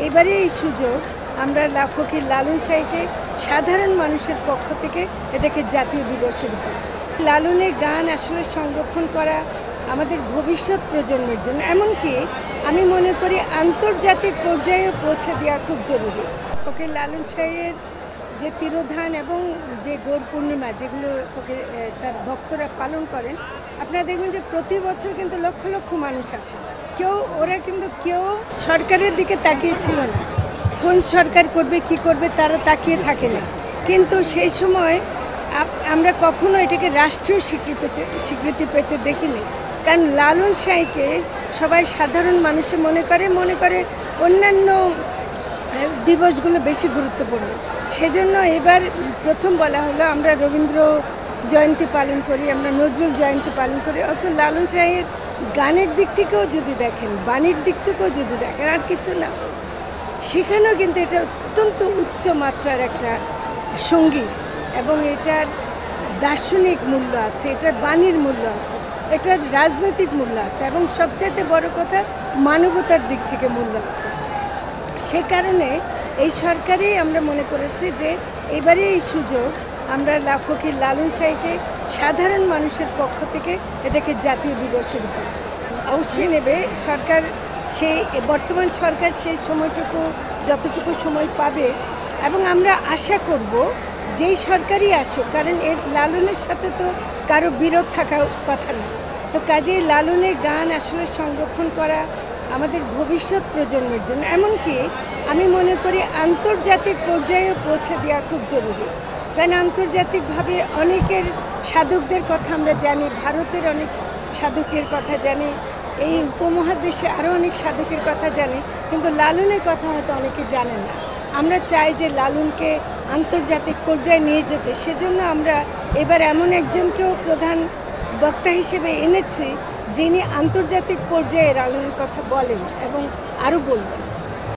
এবারে এই সুযোগ আমরা ফকির লালন শাহকে সাধারণ মানুষের পক্ষ থেকে এটাকে জাতীয় দিবসের উপর লালনের গান আসলে সংরক্ষণ করা আমাদের ভবিষ্যৎ প্রজন্মের জন্য, এমনকি আমি মনে করি আন্তর্জাতিক পর্যায়ে পৌঁছে দেওয়া খুব জরুরি। ফকির লালন শাহের যে তিরোধান এবং যে গৌর পূর্ণিমা যেগুলো তার ভক্তরা পালন করেন, আপনারা দেখবেন যে প্রতি বছর কিন্তু লক্ষ লক্ষ মানুষ আসে। ওরা কিন্তু কেউ সরকারের দিকে তাকিয়েছিল না, কোন সরকার করবে কি করবে তারা তাকিয়ে থাকে না। কিন্তু সেই সময় আমরা কখনো এটাকে রাষ্ট্রীয় স্বীকৃতি পেতে দেখিনি, কারণ লালন শাহকে সবাই সাধারণ মানুষে মনে করে অন্যান্য দিবসগুলো বেশি গুরুত্বপূর্ণ। সেজন্য এবার প্রথম বলা হলো আমরা রবীন্দ্র জয়ন্তী পালন করি, আমরা নজরুল জয়ন্তী পালন করি, অথচ লালন শাহের গানের দিক থেকেও যদি দেখেন, বাণীর দিক থেকেও যদি দেখেন, আর কিছু না, সেখানেও কিন্তু এটা অত্যন্ত উচ্চ মাত্রার একটা সঙ্গীত এবং এটার দার্শনিক মূল্য আছে, এটার বাণীর মূল্য আছে, এটার রাজনৈতিক মূল্য আছে এবং সবচাইতে বড় কথা মানবতার দিক থেকে মূল্য আছে। সে কারণে এই সরকারই আমরা মনে করেছি যে এবারে এই সুযোগ আমরা ফকির লালন শাহকে সাধারণ মানুষের পক্ষ থেকে এটাকে জাতীয় দিবসের উপর অবশ্যই নেবে সরকার। বর্তমান সরকার সেই সময়টুকু যতটুকু সময় পাবে এবং আমরা আশা করব যেই সরকারই আসুক, কারণ এর লালনের সাথে তো কারো বিরোধ থাকা কথা না, তো কাজেই লালনের গান আসলে সংরক্ষণ করা আমাদের ভবিষ্যৎ প্রজন্মের জন্য, এমনকি আমি মনে করি আন্তর্জাতিক পর্যায়ে পৌঁছে দেওয়া খুব জরুরি। কারণ আন্তর্জাতিকভাবে অনেকের সাধকদের কথা আমরা জানি, ভারতের অনেক সাধকের কথা জানি, এই উপমহাদেশে আরও অনেক সাধকের কথা জানি, কিন্তু লালনের কথা হয়তো অনেকে জানেন না। আমরা চাই যে লালনকে আন্তর্জাতিক পর্যায়ে নিয়ে যেতে, সেজন্য আমরা এবার এমন একজনকেও প্রধান বক্তা হিসেবে এনেছি যিনি আন্তর্জাতিক পর্যায়ে লালনের কথা বলেন এবং আরও বলবেন।